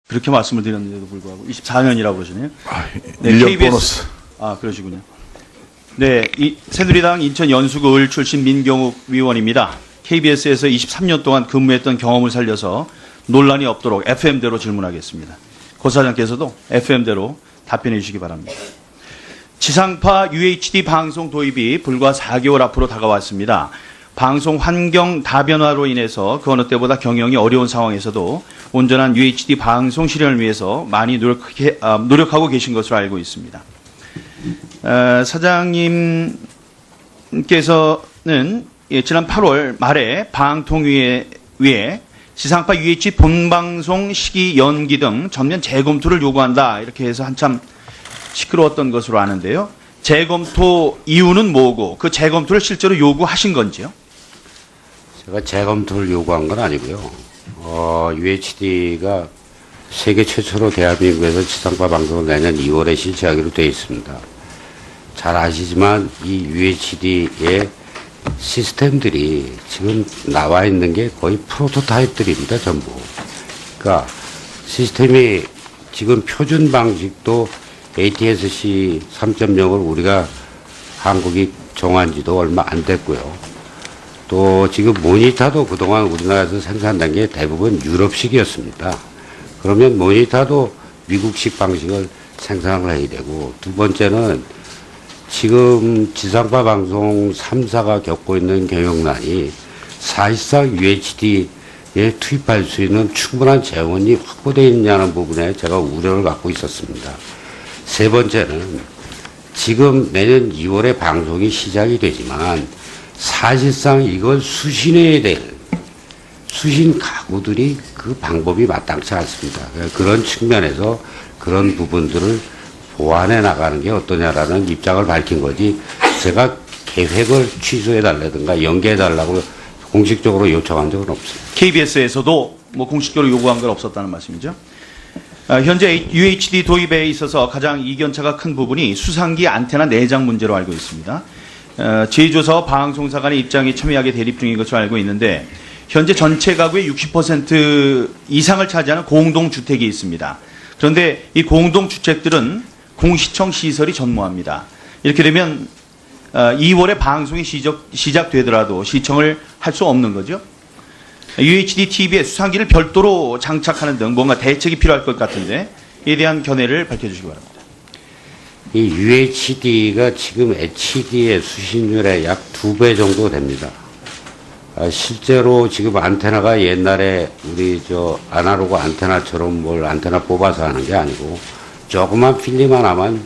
그렇게 말씀을 드렸는데도 불구하고 24년이라고 그러시네요. 네, 인력 KBS 보너스. 그러시군요. 네, 새누리당 인천 연수구 을 출신 민경욱 위원입니다. KBS에서 23년 동안 근무했던 경험을 살려서 논란이 없도록 FM대로 질문하겠습니다. 고 사장께서도 FM대로 답변해 주시기 바랍니다. 지상파 UHD 방송 도입이 불과 4개월 앞으로 다가왔습니다. 방송 환경 다변화로 인해서 그 어느 때보다 경영이 어려운 상황에서도 온전한 UHD 방송 실현을 위해서 많이 노력하고 계신 것으로 알고 있습니다. 사장님께서는 지난 8월 말에 방통위에 지상파 UHD 본방송 시기 연기 등 전면 재검토를 요구한다 이렇게 해서 한참 시끄러웠던 것으로 아는데요. 재검토 이유는 뭐고 그 재검토를 실제로 요구하신 건지요? 제가 재검토를 요구한 건 아니고요. UHD가 세계 최초로 대한민국에서 지상파 방송을 내년 2월에 실시하기로 되어 있습니다. 잘 아시지만 이 UHD의 시스템들이 지금 나와 있는 게 거의 프로토타입들입니다, 전부. 그러니까 시스템이 지금 표준 방식도 ATSC 3.0을 우리가 한국이 정한 지도 얼마 안 됐고요. 또 지금 모니터도 그동안 우리나라에서 생산된 게 대부분 유럽식이었습니다. 그러면 모니터도 미국식 방식을 생산을 해야 되고, 두 번째는 지금 지상파 방송 3사가 겪고 있는 경영난이 사실상 UHD에 투입할 수 있는 충분한 재원이 확보되어 있느냐는 부분에 제가 우려를 갖고 있었습니다. 세 번째는 지금 내년 2월에 방송이 시작이 되지만 사실상 이걸 수신해야 될 수신 가구들이 그 방법이 마땅치 않습니다. 그런 측면에서 그런 부분들을 보완해 나가는 게 어떠냐라는 입장을 밝힌 거지, 제가 계획을 취소해 달라든가 연기해 달라고 공식적으로 요청한 적은 없습니다. KBS에서도 공식적으로 요구한 건 없었다는 말씀이죠? 현재 UHD 도입에 있어서 가장 이견차가 큰 부분이 수상기 안테나 내장 문제로 알고 있습니다. 제조사와 방송사 간의 입장이 첨예하게 대립 중인 것으로 알고 있는데, 현재 전체 가구의 60% 이상을 차지하는 공동주택이 있습니다. 그런데 이 공동주택들은 공시청 시설이 전무합니다. 이렇게 되면 2월에 방송이 시작되더라도 시청을 할 수 없는 거죠. UHD TV에 수상기를 별도로 장착하는 등 뭔가 대책이 필요할 것 같은데, 이에 대한 견해를 밝혀주시기 바랍니다. 이 UHD가 지금 HD의 수신율의 약 2배 정도 됩니다. 실제로 지금 안테나가 옛날에 우리 아날로그 안테나처럼 뭘 안테나 뽑아서 하는 게 아니고 조그만 필름 하나만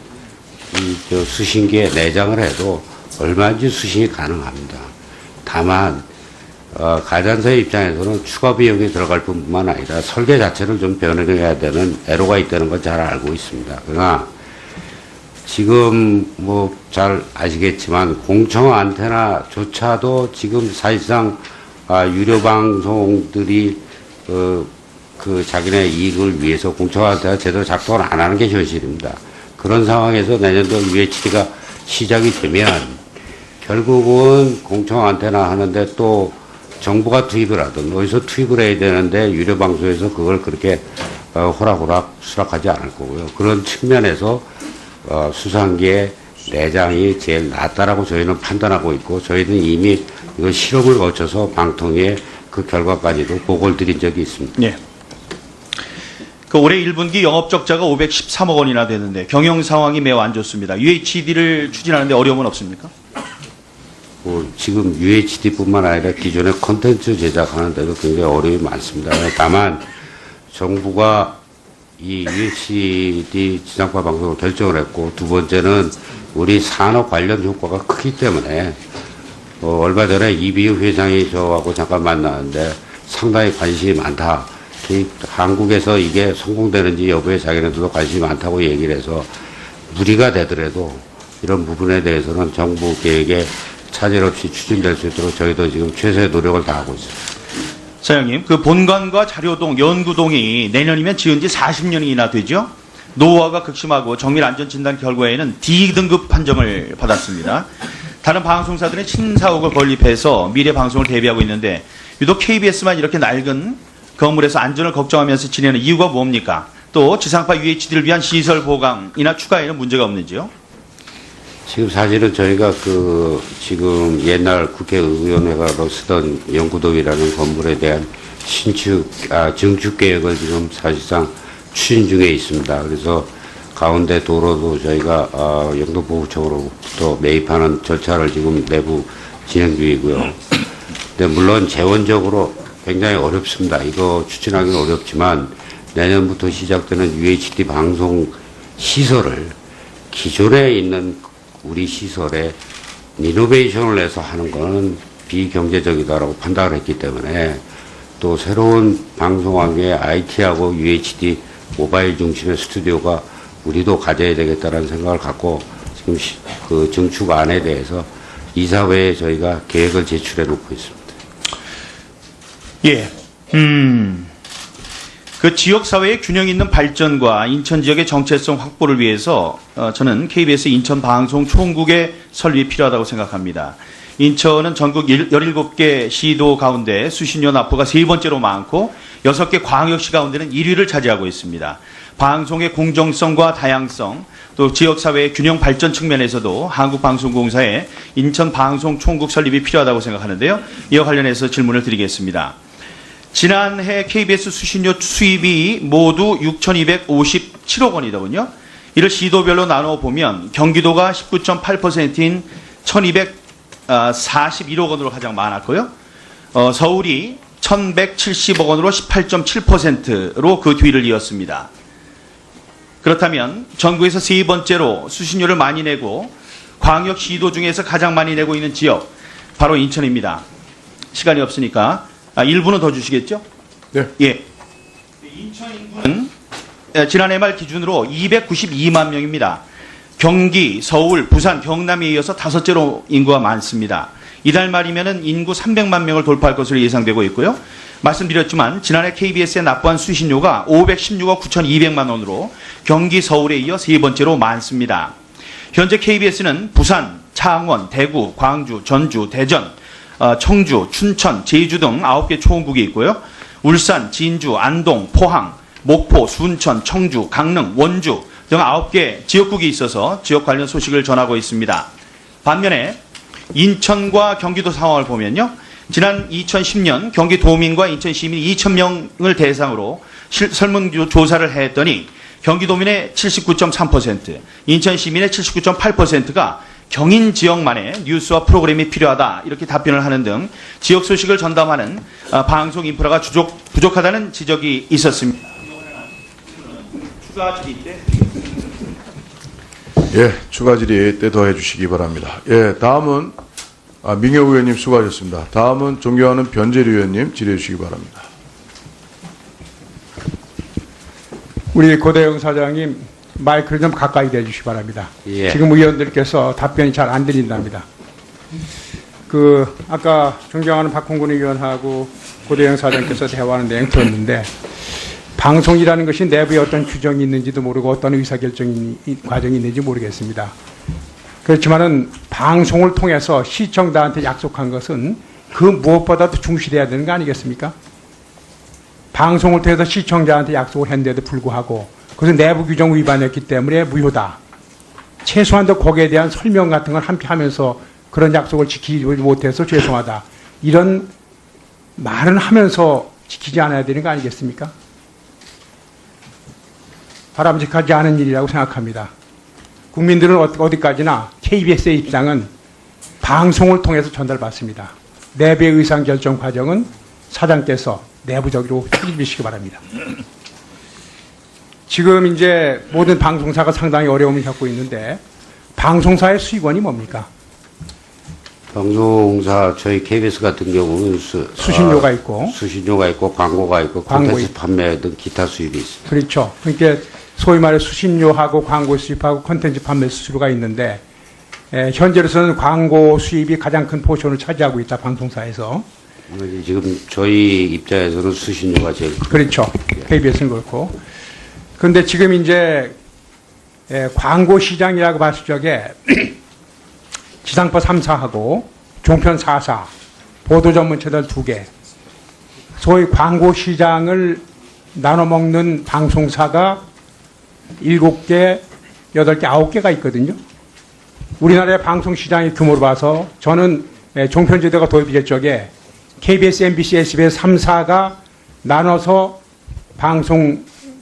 수신기에 내장을 해도 얼마든지 수신이 가능합니다. 다만 가전사의 입장에서는 추가 비용이 들어갈 뿐만 아니라 설계 자체를 좀 변형해야 되는 애로가 있다는 건 잘 알고 있습니다. 그러나 지금 잘 아시겠지만 공청 안테나조차도 지금 사실상 유료 방송들이 자기네 이익을 위해서 공청 안테나 제대로 작동을 안 하는 게 현실입니다. 그런 상황에서 내년도 UHD가 시작이 되면 결국은 공청 안테나 하는데 또 정부가 투입을 하든 어디서 투입을 해야 되는데 유료 방송에서 그걸 그렇게 호락호락 수락하지 않을 거고요. 그런 측면에서 수상기의 내장이 제일 낫다라고 저희는 판단하고 있고, 저희는 이미 이거 실험을 거쳐서 방통위에 그 결과까지도 보고를 드린 적이 있습니다. 네. 올해 1분기 영업 적자가 513억 원이나 되는데 경영 상황이 매우 안 좋습니다. UHD를 추진하는데 어려움은 없습니까? 지금 UHD뿐만 아니라 기존의 콘텐츠 제작하는 데도 굉장히 어려움이 많습니다. 다만 정부가 이 UHD 지상파 방송을 결정을 했고, 두 번째는 우리 산업 관련 효과가 크기 때문에 얼마 전에 이비우 회장이 저하고 잠깐 만났는데 상당히 관심이 많다. 한국에서 이게 성공되는지 여부에 자기네들도 관심이 많다고 얘기를 해서 무리가 되더라도 이런 부분에 대해서는 정부 계획에 차질 없이 추진될 수 있도록 저희도 지금 최선의 노력을 다하고 있습니다. 사장님, 그 본관과 자료동, 연구동이 내년이면 지은 지 40년이나 되죠? 노후화가 극심하고 정밀 안전진단 결과에는 D등급 판정을 받았습니다. 다른 방송사들은 신사옥을 건립해서 미래 방송을 대비하고 있는데 유독 KBS만 이렇게 낡은 건물에서 안전을 걱정하면서 지내는 이유가 뭡니까? 또 지상파 UHD를 위한 시설 보강이나 추가에는 문제가 없는지요? 지금 사실은 저희가 지금 옛날 국회의원회가로 쓰던 연구도이라는 건물에 대한 증축 계획을 지금 사실상 추진 중에 있습니다. 그래서 가운데 도로도 저희가 영도보부청으로부터 매입하는 절차를 지금 내부 진행 중이고요. 근데 물론 재원적으로 굉장히 어렵습니다. 이거 추진하기는 어렵지만 내년부터 시작되는 UHD 방송 시설을 기존에 있는 우리 시설에 리노베이션을 해서 하는 것은 비경제적이다라고 판단을 했기 때문에 또 새로운 방송왕의 IT하고 UHD 모바일 중심의 스튜디오가 우리도 가져야 되겠다는 생각을 갖고 지금 그 증축안에 대해서 이사회에 저희가 계획을 제출해 놓고 있습니다. 예. 그 지역사회의 균형 있는 발전과 인천 지역의 정체성 확보를 위해서 저는 KBS 인천방송 총국의 설립이 필요하다고 생각합니다. 인천은 전국 17개 시도 가운데 수신료 납부가 3번째로 많고 6개 광역시 가운데는 1위를 차지하고 있습니다. 방송의 공정성과 다양성, 또 지역사회의 균형 발전 측면에서도 한국방송공사의 인천방송 총국 설립이 필요하다고 생각하는데요. 이와 관련해서 질문을 드리겠습니다. 지난해 KBS 수신료 수입이 모두 6,257억 원이더군요. 이를 시도별로 나눠보면 경기도가 19.8%인 1,241억 원으로 가장 많았고요. 서울이 1,170억 원으로 18.7%로 그 뒤를 이었습니다. 그렇다면 전국에서 3번째로 수신료를 많이 내고 광역시도 중에서 가장 많이 내고 있는 지역, 바로 인천입니다. 시간이 없으니까 1분은 더 주시겠죠? 네. 예. 인천 인구는 지난해 말 기준으로 292만 명입니다. 경기, 서울, 부산, 경남에 이어서 5째로 인구가 많습니다. 이달 말이면은 인구 300만 명을 돌파할 것으로 예상되고 있고요. 말씀드렸지만 지난해 KBS에 납부한 수신료가 516억 9,200만 원으로 경기, 서울에 이어 3번째로 많습니다. 현재 KBS는 부산, 창원, 대구, 광주, 전주, 대전, 청주, 춘천, 제주 등 9개 초원국이 있고요. 울산, 진주, 안동, 포항, 목포, 순천, 청주, 강릉, 원주 등 9개 지역국이 있어서 지역 관련 소식을 전하고 있습니다. 반면에 인천과 경기도 상황을 보면요. 지난 2010년 경기도민과 인천시민 2,000명을 대상으로 설문조사를 했더니 경기도민의 79.3%, 인천시민의 79.8%가 경인 지역만의 뉴스와 프로그램이 필요하다 이렇게 답변을 하는 등 지역 소식을 전담하는 방송 인프라가 부족하다는 지적이 있었습니다. 추가 질의 때. 예, 추가 질의 때 더 해주시기 바랍니다. 예, 다음은 민혁 의원님 수고하셨습니다. 다음은 존경하는 변재리 의원님 질의해 주시기 바랍니다. 우리 고대영 사장님 마이크를 좀 가까이 대주시기 바랍니다. 예. 지금 의원들께서 답변이 잘 안 들린답니다. 아까 존경하는 박홍근 의원하고 고대영 사장님께서 대화하는 내용 들었는데 방송이라는 것이 내부에 어떤 규정이 있는지도 모르고 어떤 의사결정 과정이 있는지 모르겠습니다. 그렇지만은 방송을 통해서 시청자한테 약속한 것은 그 무엇보다도 중시돼야 되는 거 아니겠습니까? 방송을 통해서 시청자한테 약속을 했는데도 불구하고 그것은 내부 규정 위반했기 때문에 무효다. 최소한도 거기에 대한 설명 같은 걸 함께 하면서 그런 약속을 지키지 못해서 죄송하다. 이런 말은 하면서 지키지 않아야 되는 거 아니겠습니까? 바람직하지 않은 일이라고 생각합니다. 국민들은 어디까지나 KBS의 입장은 방송을 통해서 전달받습니다. 내부의 의사결정 과정은 사장께서 내부적으로 책임지시기 바랍니다. 지금 이제 모든 방송사가 상당히 어려움을 겪고 있는데 방송사의 수익원이 뭡니까? 방송사 저희 KBS 같은 경우는 수신료가 있고 수신료가 있고 광고가 있고 콘텐츠 판매 등 기타 수입이 있습니다. 그렇죠. 그러니까 소위 말해 수신료하고 광고 수입하고 콘텐츠 판매 수수료가 있는데 현재로서는 광고 수입이 가장 큰 포션을 차지하고 있다 방송사에서. 지금 저희 입장에서는 수신료가 제일 큽니다. 그렇죠. KBS는 그렇고. 그런데 지금 이제 광고 시장이라고 봤을 적에 지상파 3사하고 종편 4사, 보도 전문 채널 2개, 소위 광고 시장을 나눠 먹는 방송사가 7개, 8개, 9개가 있거든요. 우리나라의 방송 시장의 규모로 봐서 저는 종편제도가 도입될 적에 KBS, MBC, SBS 3사가 나눠서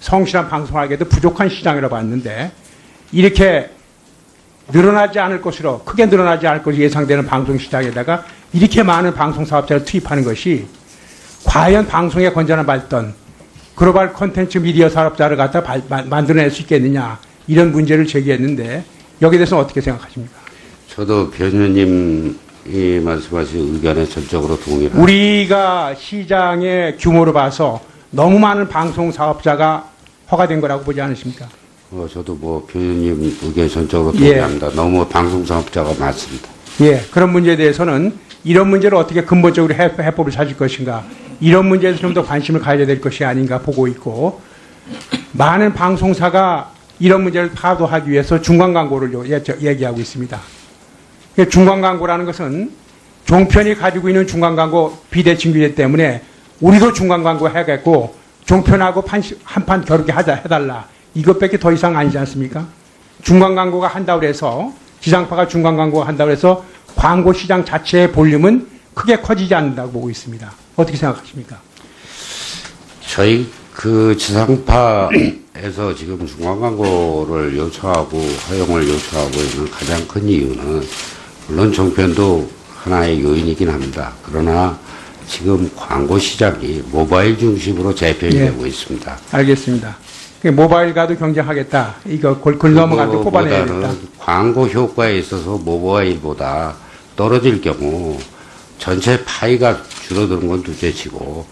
성실한 방송하기에도 부족한 시장이라고 봤는데 이렇게 늘어나지 않을 것으로 크게 늘어나지 않을 것으로 예상되는 방송 시장에다가 이렇게 많은 방송 사업자를 투입하는 것이 과연 방송의 건전한 발전, 글로벌 콘텐츠 미디어 산업자를 갖다 만들어낼 수 있겠느냐 이런 문제를 제기했는데 여기에 대해서는 어떻게 생각하십니까? 저도 변호님이 말씀하신 의견에 전적으로 동의합니다. 우리가 시장의 규모로 봐서 너무 많은 방송 사업자가 허가된 거라고 보지 않으십니까? 저도 변호님 의견에 전적으로 예. 동의합니다. 너무 방송 사업자가 많습니다. 예, 그런 문제에 대해서는 이런 문제를 어떻게 근본적으로 해법을 찾을 것인가 이런 문제에서 좀 더 관심을 가져야 될 것이 아닌가 보고 있고 많은 방송사가 이런 문제를 파도하기 위해서 중간 광고를 얘기하고 있습니다. 중간 광고라는 것은 종편이 가지고 있는 중간 광고 비대칭 규제 때문에 우리도 중간 광고 해야겠고 종편하고 한판 겨루게 해달라. 이것밖에 더 이상 아니지 않습니까? 중간 광고가 한다고 해서 지상파가 중간 광고가 한다고 해서 광고 시장 자체의 볼륨은 크게 커지지 않는다고 보고 있습니다. 어떻게 생각하십니까? 저희 지상파에서 지금 중간 광고를 요청하고 허용을 요청하고 있는 가장 큰 이유는 물론 종편도 하나의 요인이긴 합니다. 그러나 지금 광고 시장이 모바일 중심으로 재편이 되고 있습니다. 알겠습니다. 모바일과도 경쟁하겠다. 이거 글 넘어가도 뽑아내야겠다. 광고 효과에 있어서 모바일보다 떨어질 경우 전체 파이가 줄어드는 건 둘째치고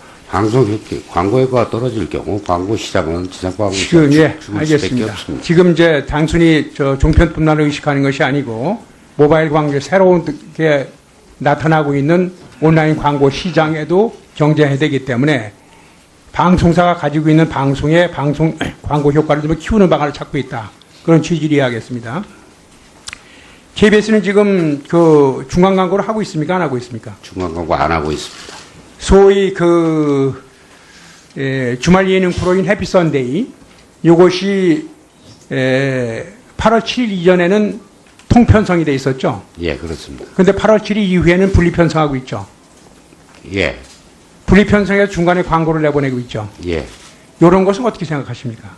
광고 효과가 떨어질 경우 광고 시장은 지상파 광고 시장 죽을 수밖에 알겠습니다. 없습니다. 지금 이제 단순히 종편뿐만 의식하는 것이 아니고 모바일 광고 새로운 게 나타나고 있는 온라인 광고 시장에도 경쟁해야 되기 때문에 방송사가 가지고 있는 방송의 광고 효과를 좀 키우는 방안을 찾고 있다. 그런 취지를 이해하겠습니다. KBS는 지금 중간 광고를 하고 있습니까? 안 하고 있습니까? 중간 광고 안 하고 있습니다. 소위 주말 예능 프로인 해피 선데이 이것이 8월 7일 이전에는 통편성이 돼 있었죠. 예, 그렇습니다. 그런데 8월 7일 이후에는 분리편성하고 있죠. 예, 분리편성에서 중간에 광고를 내보내고 있죠. 예. 이런 것은 어떻게 생각하십니까?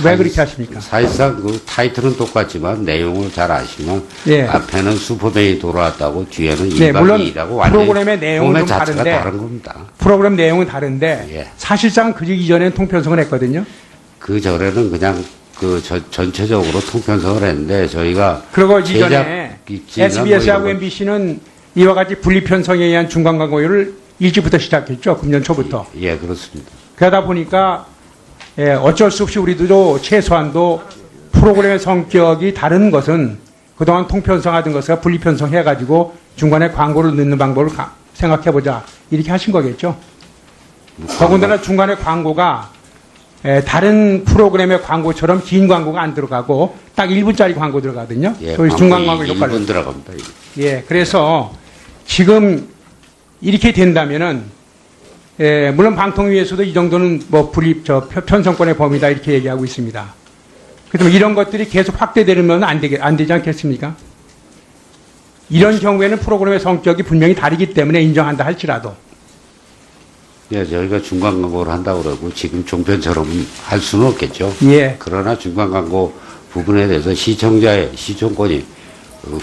왜 그렇게 하십니까? 사실상 타이틀은 똑같지만 내용을 잘 아시면 예. 앞에는 슈퍼맨이 돌아왔다고 뒤에는 네, 물론 1박 2일하고 완전히 프로그램의 내용은 좀 자체가 다른데 다른 겁니다. 프로그램 내용은 다른데 예. 사실상 그 이전에는 통편성을 했거든요. 그 전에는 그냥 전체적으로 통편성을 했는데 저희가 그리고 이전에 SBS하고 MBC는 이와 같이 분리편성에 의한 중간 광고를 일찍부터 시작했죠. 금년 초부터. 예, 그렇습니다. 그러다 보니까 어쩔 수 없이 우리도 최소한도 프로그램의 성격이 다른 것은 그동안 통편성하던 것을 분리편성 해가지고 중간에 광고를 넣는 방법을 생각해보자. 이렇게 하신 거겠죠. 더군다나 중간에 광고가 다른 프로그램의 광고처럼 긴 광고가 안 들어가고 딱 1분짜리 광고 들어가거든요. 예, 거기 중간 광고 효과를. 1분 들어갑니다. 예, 그래서 지금 이렇게 된다면은 물론 방통위에서도 이 정도는 편성권의 범위다 이렇게 얘기하고 있습니다. 그래서 이런 것들이 계속 확대되면 안 되지 않겠습니까? 이런 경우에는 프로그램의 성격이 분명히 다르기 때문에 인정한다 할지라도. 예, 저희가 중간 광고를 한다고 그러고 지금 종편처럼 할 수는 없겠죠. 예. 그러나 중간 광고 부분에 대해서 시청자의 시청권이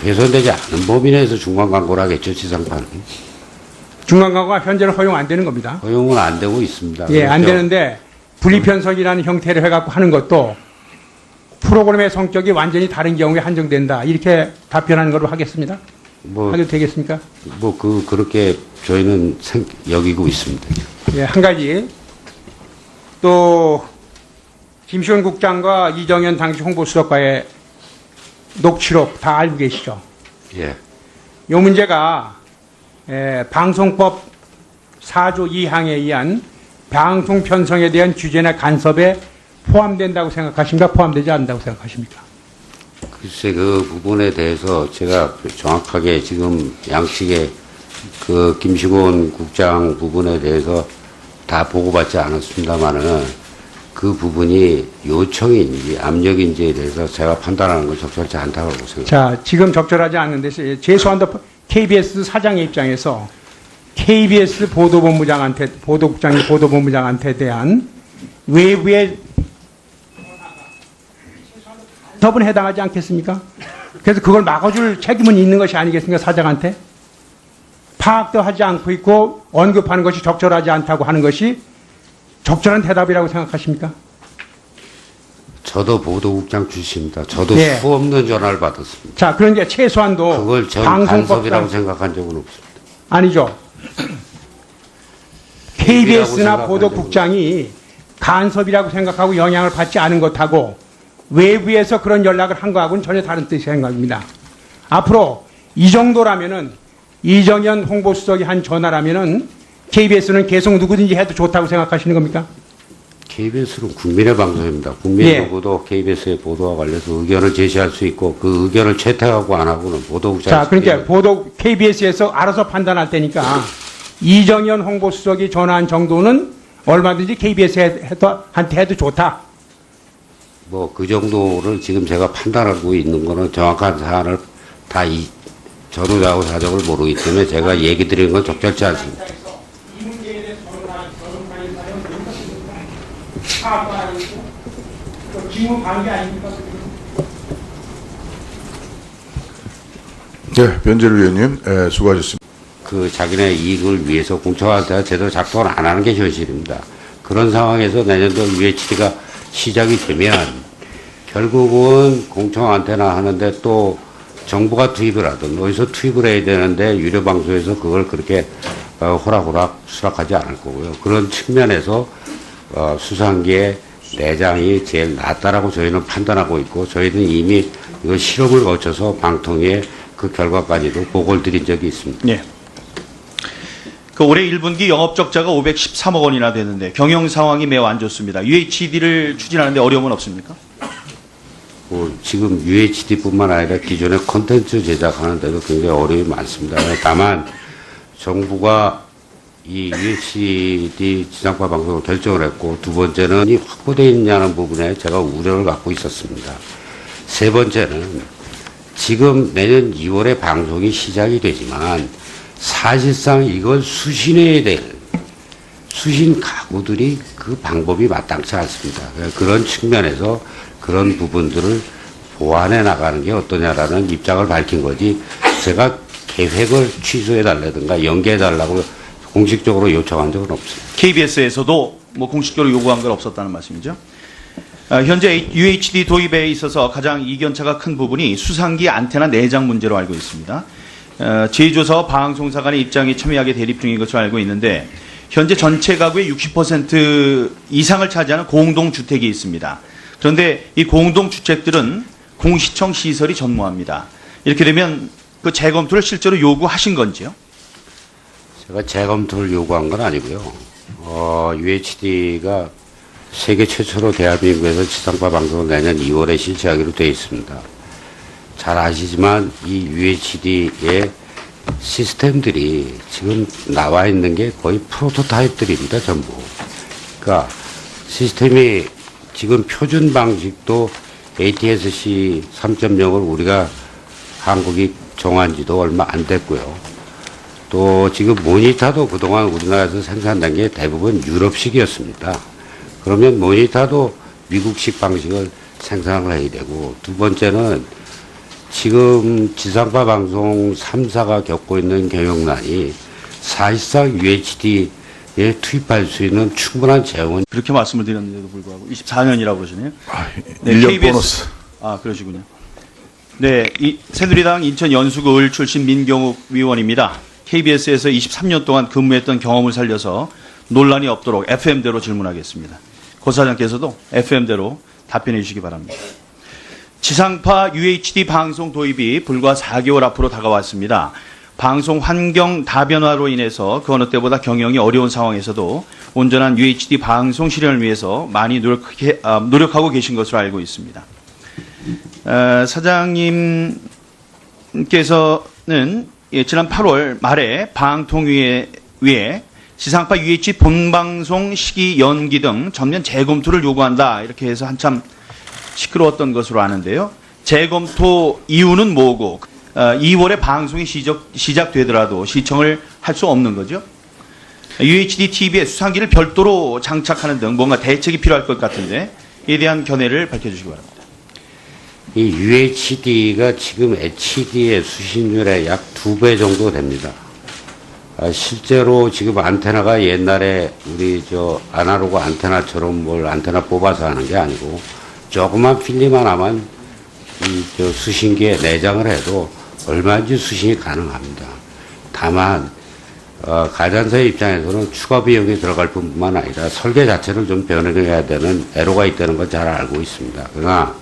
훼손되지 않은 범위 내에서 중간 광고를 하겠죠, 지상파는. 중간 광고가 현재는 허용 안 되는 겁니다. 허용은 안 되고 있습니다. 예, 안 그렇죠? 되는데 분리편성이라는 형태를 해갖고 하는 것도 프로그램의 성격이 완전히 다른 경우에 한정된다. 이렇게 답변하는 걸로 하겠습니다. 하도 되겠습니까? 그렇게 저희는 여기고 있습니다. 예, 한 가지. 또, 김시원 국장과 이정현 당시 홍보수석과의 녹취록 다 알고 계시죠? 예. 이 문제가, 방송법 4조 2항에 의한 방송 편성에 대한 규제나 간섭에 포함된다고 생각하십니까? 포함되지 않는다고 생각하십니까? 글쎄, 그 부분에 대해서 제가 정확하게 지금 양측의 김시곤 국장 부분에 대해서 다 보고받지 않았습니다만은 그 부분이 요청인지 압력인지에 대해서 제가 판단하는 건 적절치 않다고 생각합니다. 자, 지금 적절하지 않는데 최소한도 KBS 사장의 입장에서 KBS 보도국장이 보도본부장한테 대한 외부의 간섭은 해당하지 않겠습니까? 그래서 그걸 막아줄 책임은 있는 것이 아니겠습니까? 사장한테 파악도 하지 않고 있고 언급하는 것이 적절하지 않다고 하는 것이 적절한 대답이라고 생각하십니까? 저도 보도국장 출신입니다. 저도 예. 수 없는 전화를 받았습니다. 자, 그러니까 최소한도 그걸 전 방송법상 간섭이라고 생각한 적은 없습니다. 아니죠. KBS나 KBS나 보도국장이 간섭이라고 생각하고 영향을 받지 않은 것하고 외부에서 그런 연락을 한 거하고는 전혀 다른 뜻의 생각입니다. 앞으로 이 정도라면은 이정현 홍보수석이 한 전화라면은 KBS는 계속 누구든지 해도 좋다고 생각하시는 겁니까? KBS는 국민의 방송입니다. 국민 예. 누구도 KBS의 보도와 관련해서 의견을 제시할 수 있고 그 의견을 채택하고 안 하고는 보도국장. 자, 그러니까 KBS에서 알아서 판단할 테니까 이정현 홍보수석이 전화한 정도는 얼마든지 KBS한테 해도 좋다. 뭐 그 정도를 지금 제가 판단하고 있는 거는 정확한 사안을 다 전후좌우 사정을 모르기 때문에 제가 얘기 드리는 건 적절치 않습니다. 이 문제에 대해서 전문가인 사람은 파악도 안 하고 있고 또 직무 관계 아닙니까? 네, 변재료 의원님, 예, 수고하셨습니다. 그 자기네 이익을 위해서 공청한테 제대로 작동을 안 하는 게 현실입니다. 그런 상황에서 내년도 UHD가 시작이 되면 결국은 공청 안테나 하는데 또 정부가 투입을 하든 어디서 투입을 해야 되는데 유료 방송에서 그걸 그렇게 호락호락 수락하지 않을 거고요. 그런 측면에서 수상기의 내장이 제일 낫다라고 저희는 판단하고 있고 저희는 이미 이거 실험을 거쳐서 방통위에 그 결과까지도 보고를 드린 적이 있습니다. 네. 그 올해 1분기 영업 적자가 513억 원이나 되는데 경영 상황이 매우 안 좋습니다. UHD를 추진하는데 어려움은 없습니까? 지금 UHD뿐만 아니라 기존의 콘텐츠 제작하는 데도 굉장히 어려움이 많습니다. 다만 정부가 이 UHD 지상파 방송을 결정을 했고 두 번째는 이 확보되어 있냐는 부분에 제가 우려를 갖고 있었습니다. 세 번째는 지금 내년 2월에 방송이 시작이 되지만 사실상 이걸 수신해야 될 수신 가구들이 그 방법이 마땅치 않습니다. 그런 측면에서 그런 부분들을 보완해 나가는 게 어떠냐라는 입장을 밝힌 거지 제가 계획을 취소해 달라든가 연기해 달라고 공식적으로 요청한 적은 없습니다. KBS에서도 뭐 공식적으로 요구한 건 없었다는 말씀이죠. 현재 UHD 도입에 있어서 가장 이견차가 큰 부분이 수상기 안테나 내장 문제로 알고 있습니다. 제조사와 방송사 간의 입장이 첨예하게 대립 중인 것으로 알고 있는데 현재 전체 가구의 60% 이상을 차지하는 공동주택이 있습니다. 그런데 이 공동주택들은 공시청 시설이 전무합니다. 이렇게 되면 그 재검토를 실제로 요구하신 건지요? 제가 재검토를 요구한 건 아니고요. UHD가 세계 최초로 대한민국에서 지상파 방송을 내년 2월에 실시하기로 되어 있습니다. 잘 아시지만 이 UHD의 시스템들이 지금 나와 있는 게 거의 프로토타입들입니다, 전부. 그러니까 시스템이 지금 표준 방식도 ATSC 3.0을 우리가 한국이 정한 지도 얼마 안 됐고요. 또 지금 모니터도 그동안 우리나라에서 생산된 게 대부분 유럽식이었습니다. 그러면 모니터도 미국식 방식을 생산을 해야 되고 두 번째는 지금 지상파 방송 3사가 겪고 있는 경영난이 사실상 UHD에 투입할 수 있는 충분한 재원은 그렇게 말씀을 드렸는데도 불구하고 24년이라고 그러시네요. 네, 1년 KBS 보너스. 아, 그러시군요. 네, 새누리당 인천 연수구 을 출신 민경욱 위원입니다. KBS에서 23년 동안 근무했던 경험을 살려서 논란이 없도록 FM대로 질문하겠습니다. 고 사장께서도 FM대로 답변해 주시기 바랍니다. 지상파 UHD 방송 도입이 불과 4개월 앞으로 다가왔습니다. 방송 환경 다변화로 인해서 그 어느 때보다 경영이 어려운 상황에서도 온전한 UHD 방송 실현을 위해서 많이 노력하고 계신 것으로 알고 있습니다. 사장님께서는 지난 8월 말에 방통위에 지상파 UHD 본방송 시기 연기 등 전면 재검토를 요구한다. 이렇게 해서 한참 시끄러웠던 것으로 아는데요. 재검토 이유는 뭐고 2월에 방송이 시작되더라도 시청을 할 수 없는 거죠. UHD TV에 수상기를 별도로 장착하는 등 뭔가 대책이 필요할 것 같은데 이에 대한 견해를 밝혀주시기 바랍니다. 이 UHD가 지금 HD의 수신율의 약 2배 정도 됩니다. 실제로 지금 안테나가 옛날에 우리 아날로그 안테나처럼 뭘 안테나 뽑아서 하는 게 아니고 조그만 필름 하나만 이 수신기에 내장을 해도 얼마든지 수신이 가능합니다. 다만 가전사의 입장에서는 추가 비용이 들어갈 뿐만 아니라 설계 자체를 좀 변형해야 되는 애로가 있다는 걸 잘 알고 있습니다. 그러나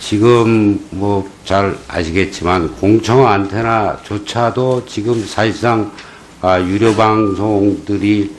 지금 뭐 잘 아시겠지만 공청 안테나조차도 지금 사실상 유료 방송들이